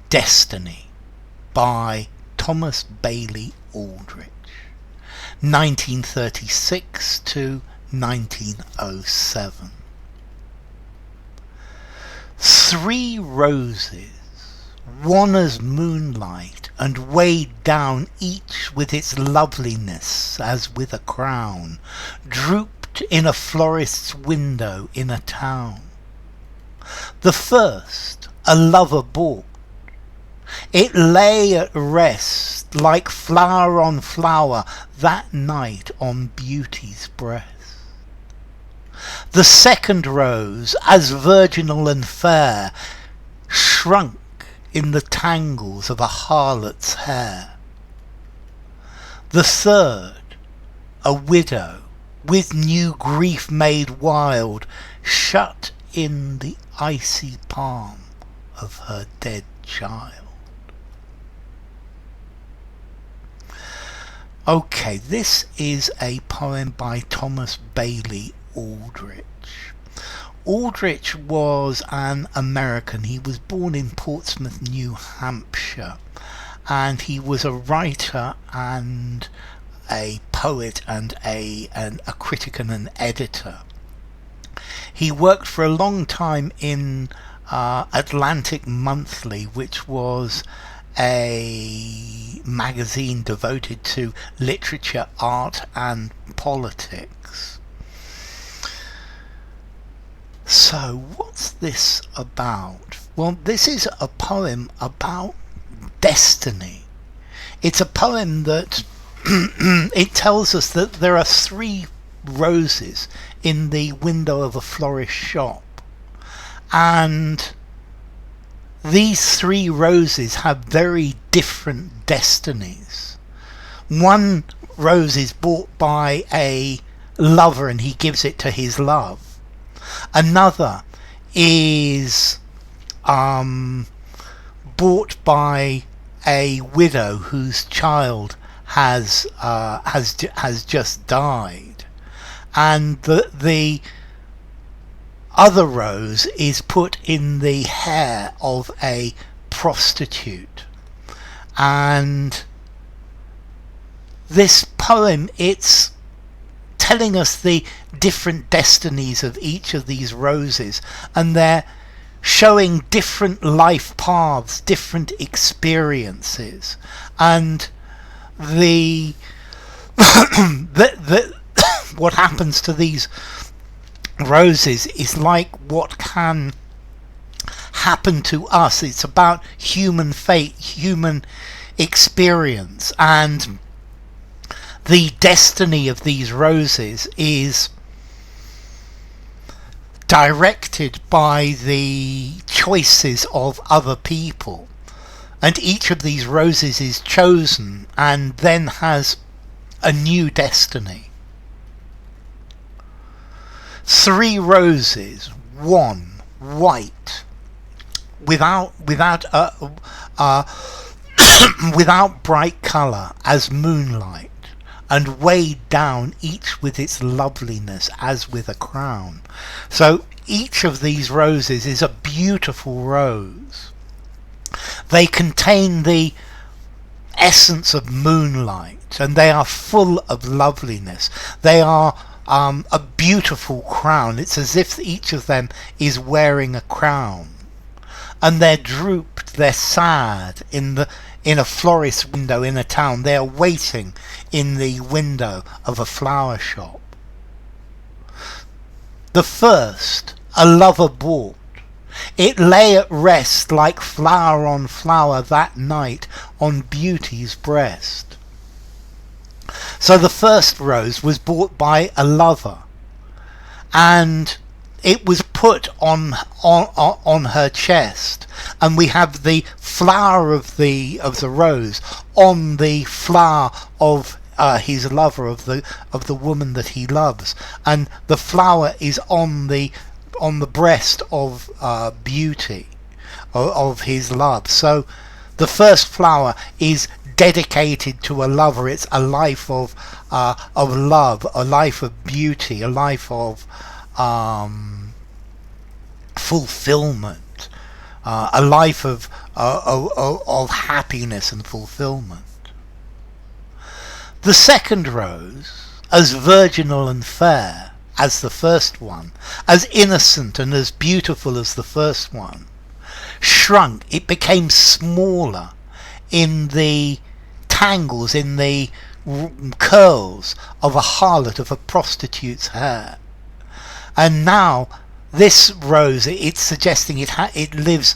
Destiny by Thomas Bailey Aldrich, 1936 to 1907. 3 roses, one as moonlight, and weighed down each with its loveliness as with a crown, drooped in a florist's window in a town. The first a lover bought, it lay at rest like flower on flower that night on beauty's breast. The second rose, as virginal and fair, shrunk in the tangles of a harlot's hair. The third, a widow, with new grief made wild, shut in the icy palm of her dead child. Okay, this is a poem by Thomas Bailey Aldrich. Aldrich was an American. He was born in Portsmouth, New Hampshire, and he was a writer and a poet and a critic and an editor. He worked for a long time in Atlantic Monthly, which was a magazine devoted to literature, art and politics. So what's this about? Well, this is a poem about destiny. It's a poem that it tells us that there are 3 roses in the window of a florist shop, and these 3 roses have very different destinies. One rose is bought by a lover and he gives it to his love. Another is bought by a widow whose child has just died, and the other rose is put in the hair of a prostitute. And this poem, it's telling us the different destinies of each of these roses, and they're showing different life paths, different experiences, and the what happens to these roses is like what can happen to us. It's about human fate, human experience, and the destiny of these roses is directed by the choices of other people, and each of these roses is chosen and then has a new destiny. 3 roses, one white, without without bright colour, as moonlight, and weighed down each with its loveliness as with a crown. So each of these roses is a beautiful rose. They contain the essence of moonlight, and they are full of loveliness. They are a beautiful crown. It's as if each of them is wearing a crown, and they're drooped, they're sad in a florist's window in a town. They are waiting in the window of a flower shop. The first a lover bought, it lay at rest like flower on flower that night on beauty's breast. So the first rose was bought by a lover, and it was put on her chest, and we have the flower of the rose on the flower of his lover, of the woman that he loves, and the flower is on the breast of beauty, of his love. So the first flower is dedicated to a lover. It's a life of love, a life of beauty, a life of fulfillment, a life of of happiness and fulfillment. The second rose, as virginal and fair as the first one, as innocent and as beautiful as the first one, shrunk. It became smaller in the tangles, in the curls of a harlot, of a prostitute's hair. And now this rose, it's suggesting it lives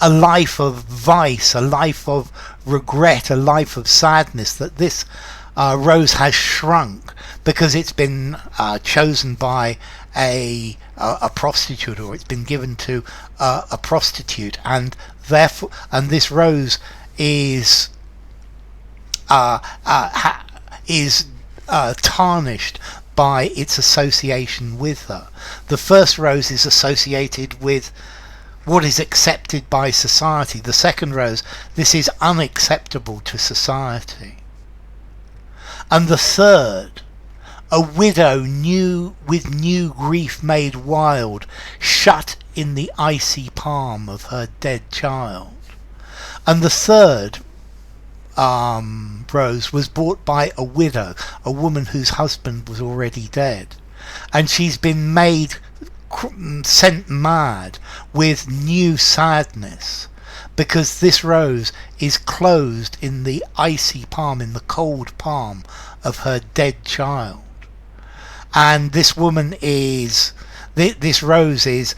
a life of vice, a life of regret, a life of sadness, that this rose has shrunk because it's been chosen by a prostitute, or it's been given to a prostitute, and therefore, and this rose is tarnished by its association with her. The first rose is associated with what is accepted by society. The second rose, this is unacceptable to society. And the third, a widow with new grief made wild, shut in the icy palm of her dead child. And the third rose was bought by a widow, a woman whose husband was already dead, and she's been sent mad with new sadness, because this rose is closed in the icy palm, in the cold palm of her dead child. And this woman is, this rose is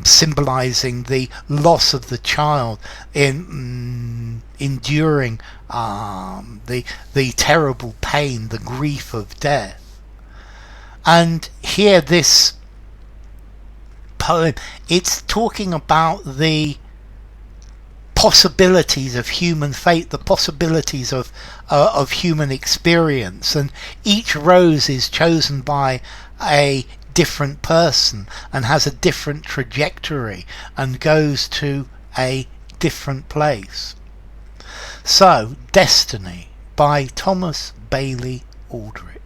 symbolizing the loss of the child in enduring the terrible pain, the grief of death. And here, this poem, it's talking about the possibilities of human fate, the possibilities of human experience, and each rose is chosen by a different person and has a different trajectory and goes to a different place. So, Destiny by Thomas Bailey Aldrich.